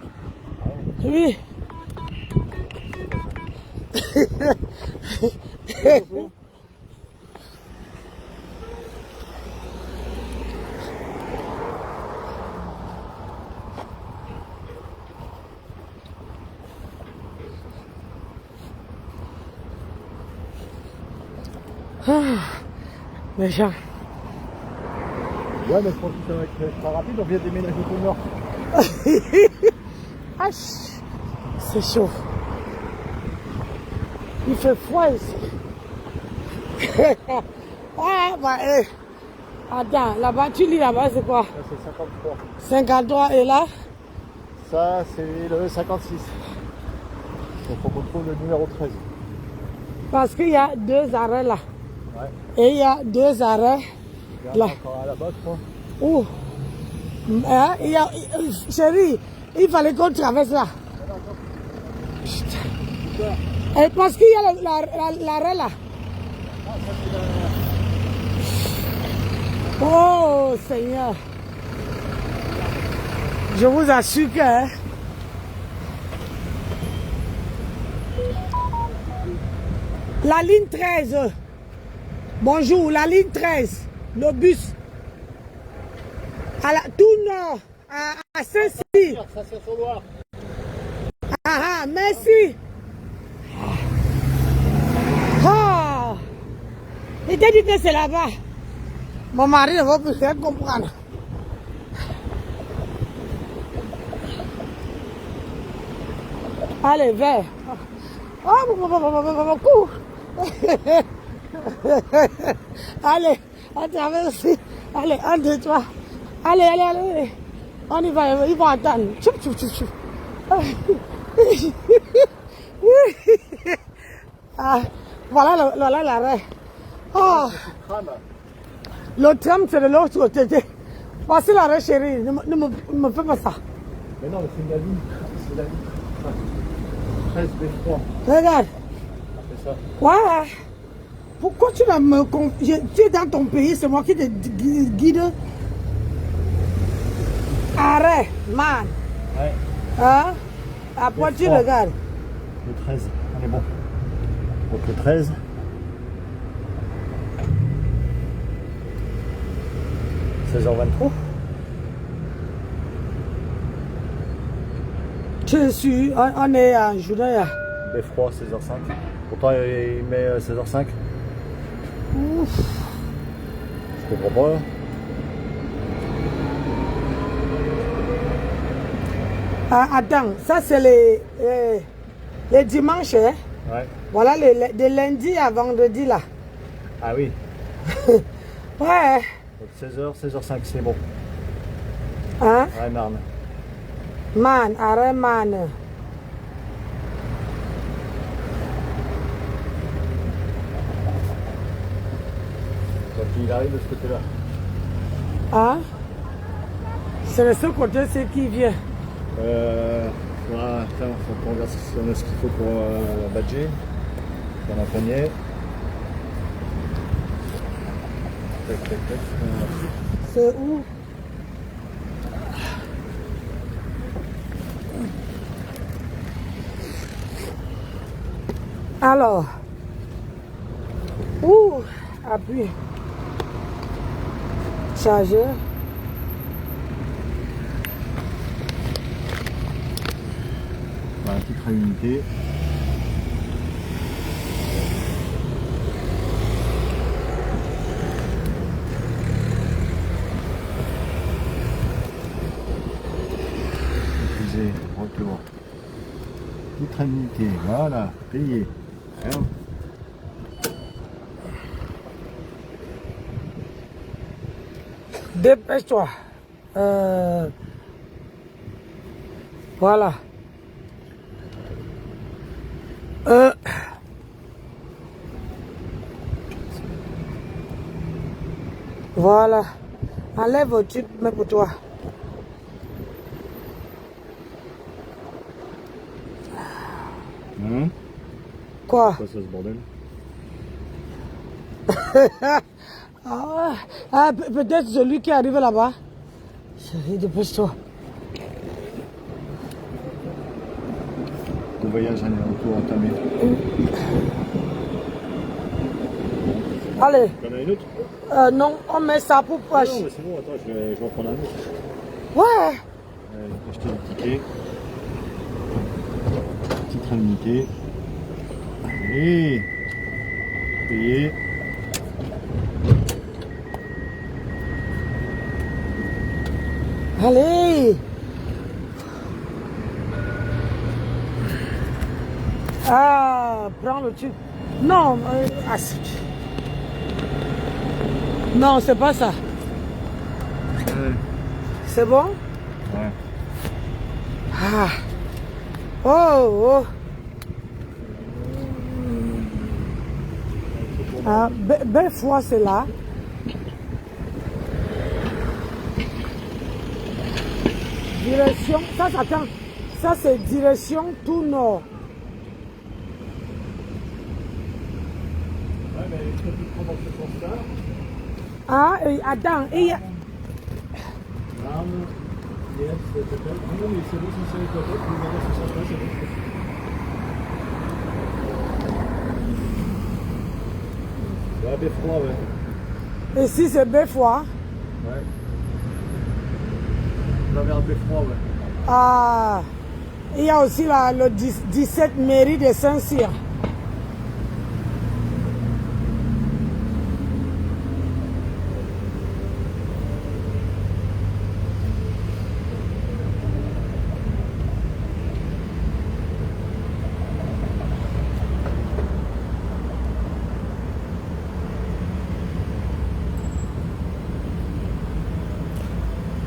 Oui. Les gens. Ouais, mais je pense que ça va être très rapide, on vient de déménager au nord. Ah, c'est chaud. Il fait froid ici. Ah, bah, attends, là-bas, tu lis là-bas, c'est quoi? Ça, c'est 53. 53, et là? Ça, c'est le 56. Donc, faut qu'on trouve le numéro 13. Parce qu'il y a 2 arrêts là. Ouais. Et il y a 2 arrêts là. Encore là-bas, je crois. Où? Chérie, il fallait qu'on traverse là. Et parce qu'il y a l'arrêt là. Oh Seigneur. Je vous assure que... La ligne 13. Bonjour, la ligne 13. Le bus. À la, tout nord. À Saint-Cyr. Ça, c'est sur Loire. Ah, merci. Oh. Il t'a dit que c'est là-bas. Mon mari ne va plus faire comprendre. Allez, vers. Oh, cours. Allez, on traverse. Allez, 1, 2, 3. Allez. On y va, ils vont attendre. Choup. Ah, voilà l'arrêt. Oh. Le tram, c'est de l'autre côté. Voici l'arrêt, chérie. Ne me fais pas ça. Mais non, c'est la ligne. C'est la ligne. 13 B3. Regarde. C'est ça. Ouais. Pourquoi tu vas me confier? Tu es dans ton pays, c'est moi qui te guide. Arrête, man. Ouais. Hein? Après, tu regardes. Le 13. On est bon. Donc le 13. – 16h23. Je suis, on est en journée. Beffroi, 16h05. Pourtant, il met 16h05. Ouf. Je comprends pas. Ah, attends, ça c'est les dimanches. Hein? Ouais. Voilà, de lundi à vendredi là. Ah oui. Ouais. Donc 16h, 16h05, c'est bon. Hein? Ouais, Marne. Man, arrête, man. Donc il arrive de ce côté-là. Hein? C'est de ce côté-ci qui vient. Voilà, attends, faut qu'on regarde si on a ce qu'il faut pour badger. Dans la poignée. Tac, tac, tac. C'est où? Alors, ouh, appuie. Chargeur. Voilà, titre à unité. Utiliser, retour. Titre à unité, voilà, payé. Alors, Dépêche-toi. Voilà. Voilà. Enlève au tube, mets pour toi. Quoi? quoi ça ce bordel? Peut-être celui qui est arrivé là-bas. Chérie, dépêche-toi. Le voyage en retour entamé. Allez. Il y en a une autre? Non, on met ça pour poche. Non, mais c'est bon, attends, je vais en prendre un autre. Ouais. Acheter le ticket. Titre à l'unité. Allez. Payé. Allez. Ah, prends le tube. Non, non, c'est pas ça. C'est bon? Ouais. Ah. Oh, oh. Ah, belle fois c'est là. Direction, ça attends. Ça c'est direction tout nord. Ouais, mais il faut plus prendre dans ce sens-là. Ah, et attends, et il y a... Arme, yes, c'est peut-être. Ah non, mais c'est bon, c'est avec la tête, vous allez dans ce sens-là, c'est bon. Ouais, Beffroi, ouais. Ici c'est Beffroi. Ouais. La vers Beffroi, ouais. Ah, il y a aussi là, le 17 mairie de Saint-Cyr.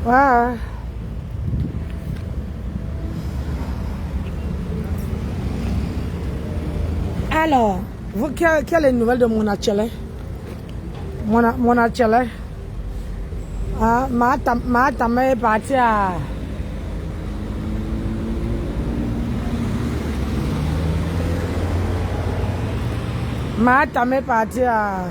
Ouais. Alors, vous, quelle est les nouvelles de mon atelier? Mon atelier. Ah, ma tante est partie à... Ma tante est partie à...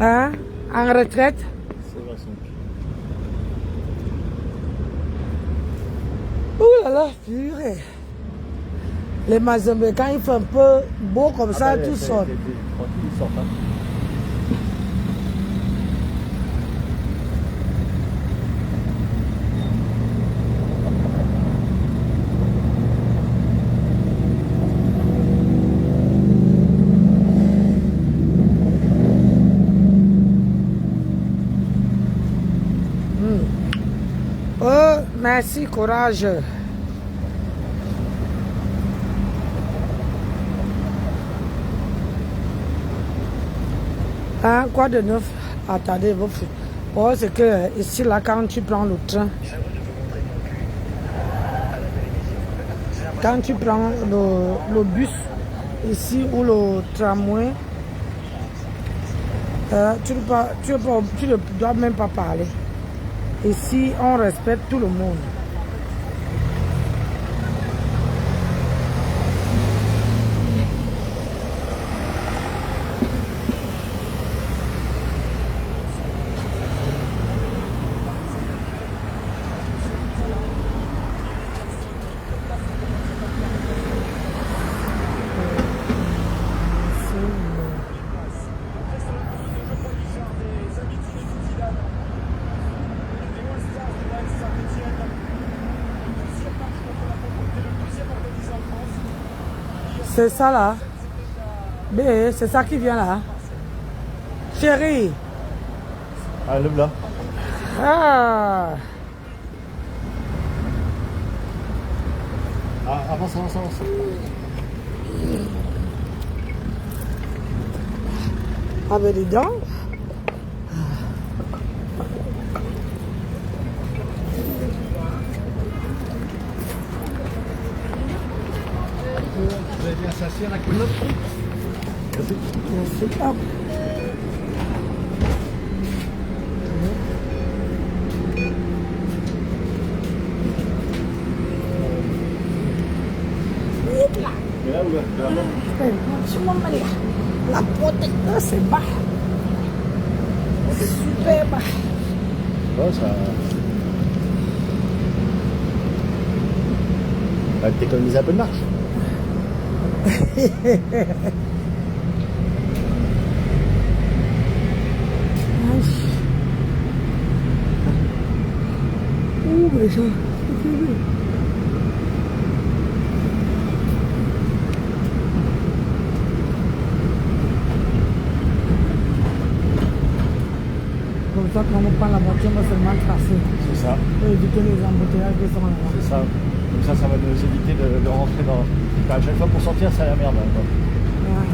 Hein? En retraite? C'est vrai, son Ouh là là, purée. Les Mazembe, quand il fait un peu beau comme ça, tout sort. Tranquille, ils sortent. Hein. Oh, merci, courage. Hein, quoi de neuf? Attendez, vous faites. Oh, c'est que ici, là, quand tu prends le train, quand tu prends le bus, ici, ou le tramway, tu ne dois même pas parler. Ici, on respecte tout le monde. C'est ça là. Bé, c'est ça qui vient là. Chérie. Ah, le là. Ah. Ah, avance. Ah ben dis donc. Vous allez bien s'asseoir la culotte? Merci. Merci. Hop. Et là, où là? La protéine, c'est bas. C'est super bas. Oh, ça... Va t'économiser un peu de marche. Ouh, mais ça... Comme ça, quand on prend la voiture, on va seulement tracer. C'est ça. Pour éviter les embouteillages qui sont là-bas. C'est ça. Comme ça va nous éviter de rentrer dans... Enfin, à chaque fois pour sortir, c'est la merde. Hein, quoi. Ouais.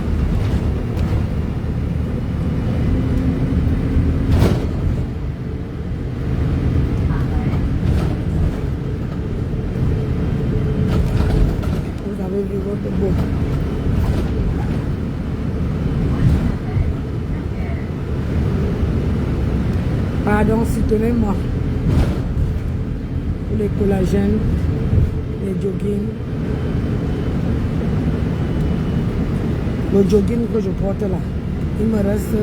Vous avez vu votre beau. Pardon, soutenez-moi. Pour les collagènes, les jogging. Le jogging que je porte là, il me reste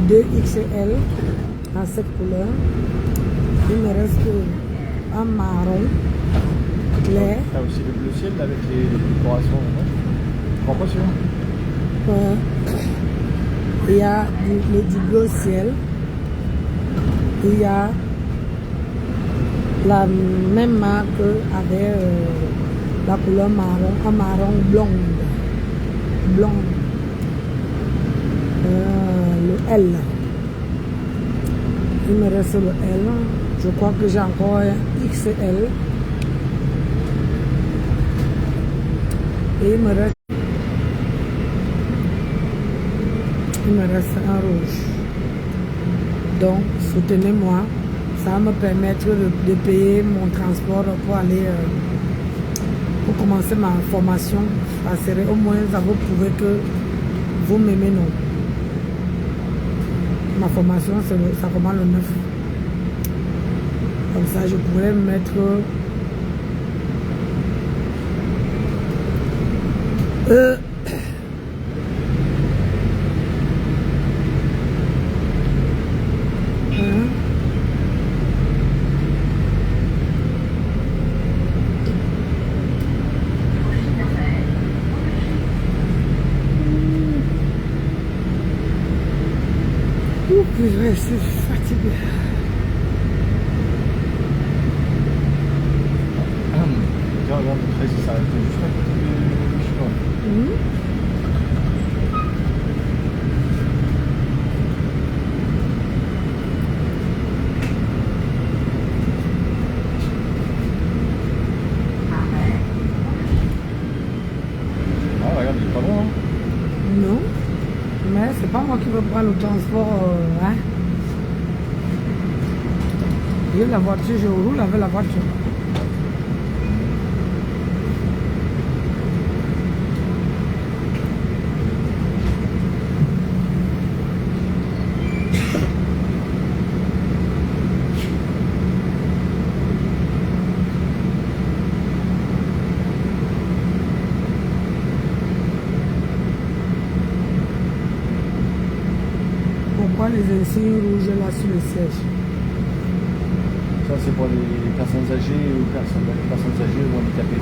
2 XL en cette couleur. Il me reste un marron clair. T'as aussi le bleu ciel avec les décorations. Prends pas celui-là. Il y a du bleu ciel. Il y a la même marque avec la couleur marron, un marron blond. Le L. Il me reste le L. Je crois que j'ai encore un XL. Et il me reste un rouge. Donc, soutenez-moi. Ça va me permettre de payer mon transport pour aller, pour commencer ma formation. Ça serait au moins, ça vous prouver que vous m'aimez, non. Ma formation, ça commence le 9. Comme ça, je pourrais me mettre... Je suis fatiguée. Regarde, Tracy s'arrête juste à côté du chemin. Ah, regarde, il est pas loin. Hein. Non. Mais c'est pas moi qui veux prendre le transport. Hein. J'ai la voiture, je roule avec la voiture. Pourquoi les insignes rouges là sur le siège? Ça, c'est pour les personnes âgées ou personnes âgées ou handicapées. Ça.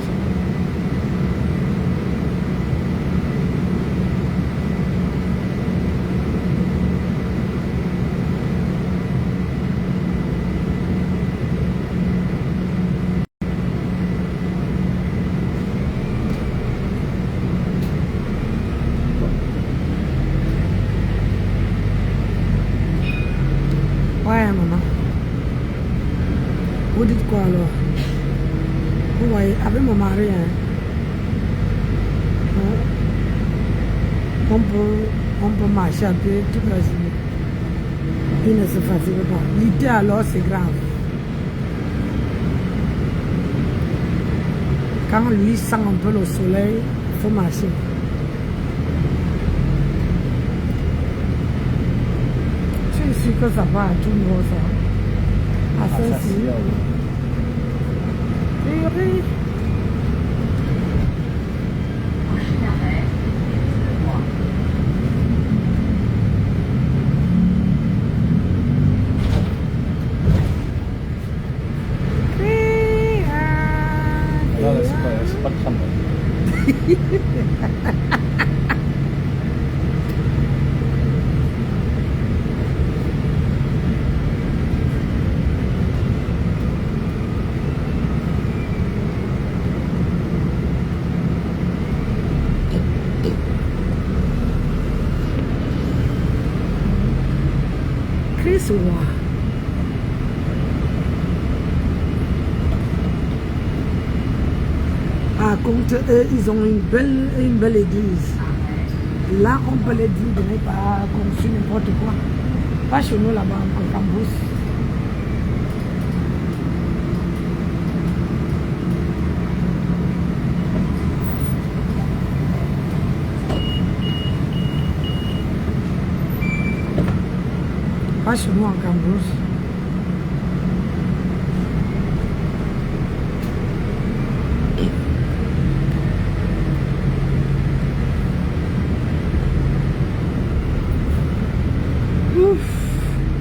Ouais, maman. Vous dites quoi alors? Vous voyez, avec mon mari, hein, on peut marcher un peu toute la journée. Il ne se fatigue pas. L'été alors, c'est grave. Quand lui sent un peu le soleil, il faut marcher. Je suis sûr que ça va à tout niveau, ça. À Saint-Cyr. Oui. Là, c'est pas le tram. Chris Roy. Par contre, eux, ils ont une belle église. Là, on peut les dire de ne pas construire n'importe quoi. Pas chez nous là-bas, en campus. Pas chez nous en campus. Ouf,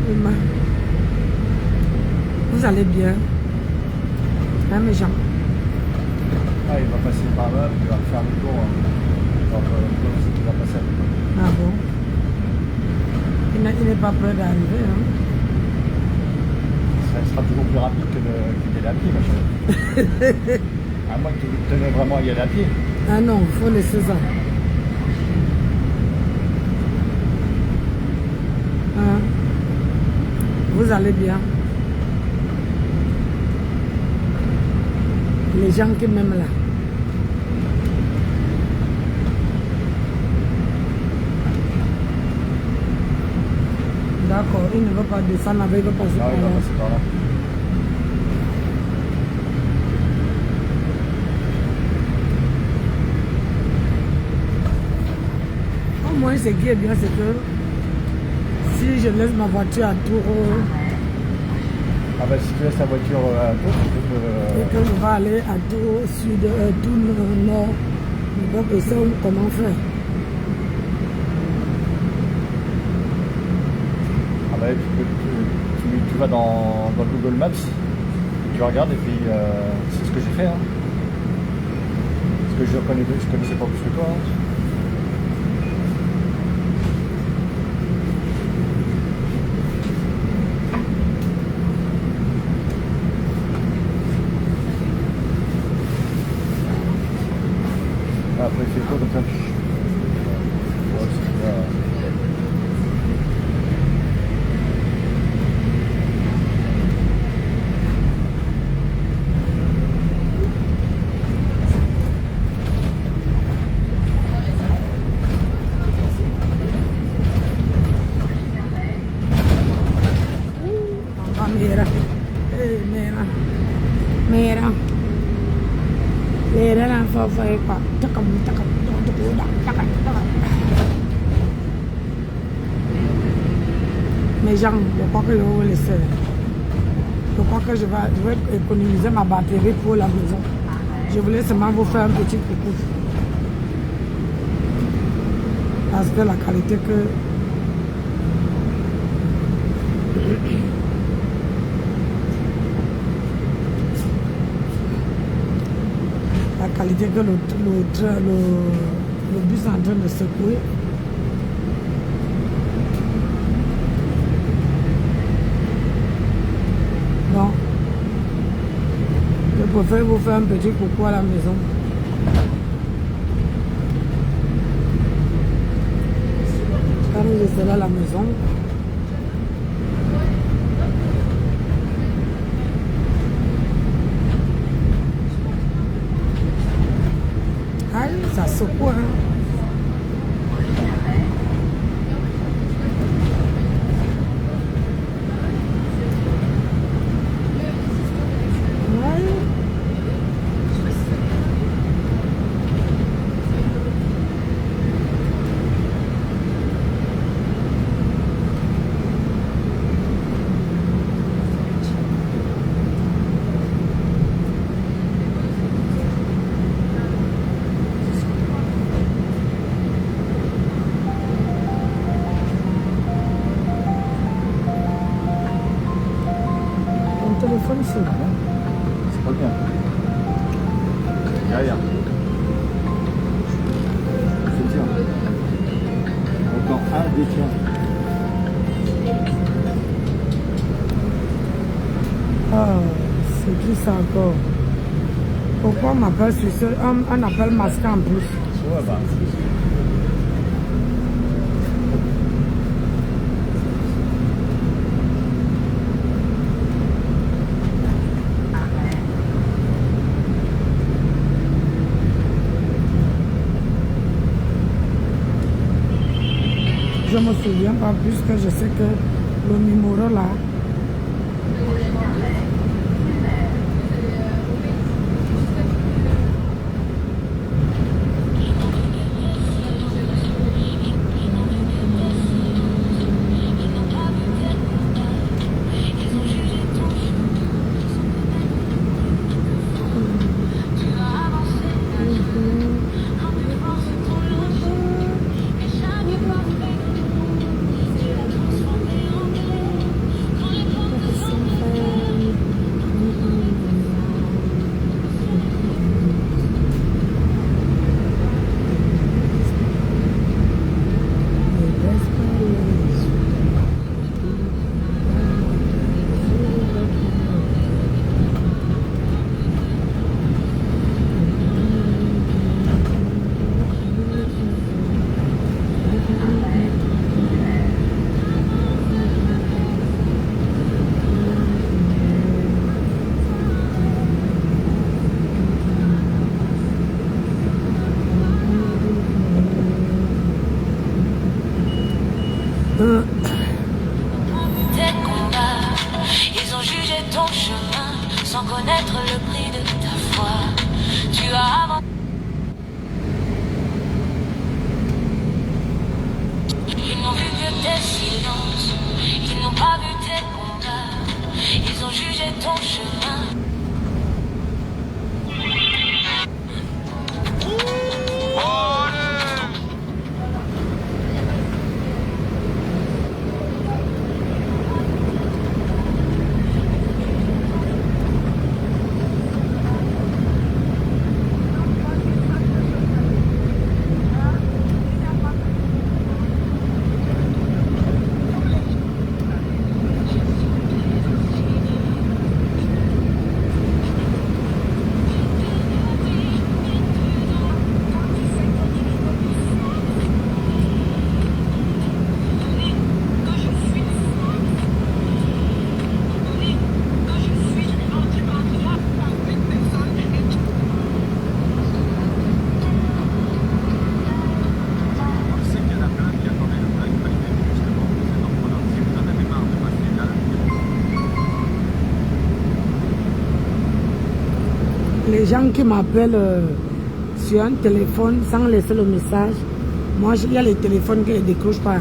Emma. Vous allez bien? Hein, mes gens? Ah, il va passer par là, il va faire le tour. Il va passer à côté. Ah bon? Il n'est pas peur d'arriver, hein? Ça sera toujours plus rapide que d'aller à pied, machin. À moins que tu tenais vraiment à y aller à pied. Ah non, il faut laisser ça. Hein? Vous allez bien? Les gens qui m'aiment là. D'accord, il ne veut pas descendre avec, il veut passer Non, par il va là. passer par là. moins, ce qui est bien, c'est que si je laisse ma voiture à Tours, Ah bah si tu laisses ta voiture à Tours, tu peux... et que je vais aller à Tours sud, Tours nord, donc je sais comment faire. Ah bah tu vas dans Google Maps, tu regardes et puis c'est ce que j'ai fait. Hein. Parce que je connaissais pas plus que toi. Hein. Après il fait quoi comme ça? Ouais, c'est bien. Ah, mira. Mira. Mira la fofa quoi. Mes gens, je crois que je vais vous laisser. Je crois que je vais économiser ma batterie pour la maison. Je voulais seulement vous faire un petit coucou. Parce que la qualité que... La qualité que le bus est en train de secouer. Bon. Je préfère vous faire un petit coucou à la maison. Quand je serai à la maison, ça secoue, hein. Téléphone c'est là. C'est pas bien. Derrière. C'est tiens. Encore un des tiens. Ah, c'est qui ça encore? Pourquoi on m'appelle sur ce... On appelle masqué en plus. Ouais, bah. Je me souviens pas plus que je sais que le numéro là. Tes combats, ils ont jugé ton chemin sans connaître le prix de ta foi. Tu as avancé. ton chemin. Les gens qui m'appellent sur un téléphone sans laisser le message, moi il y a les téléphones qui ne décrochent pas.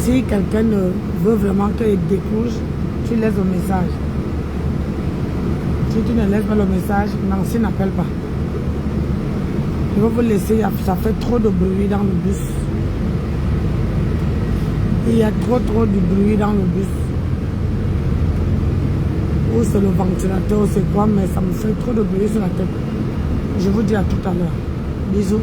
Si quelqu'un veut vraiment qu'il décroche, tu laisses le message. Si tu ne laisses pas le message, Nancy n'appelle pas. Je vais vous laisser, ça fait trop de bruit dans le bus. Il y a trop de bruit dans le bus. Ou c'est le ventilateur, c'est quoi, mais ça me fait trop de bruit sur la tête. Je vous dis à tout à l'heure. Bisous.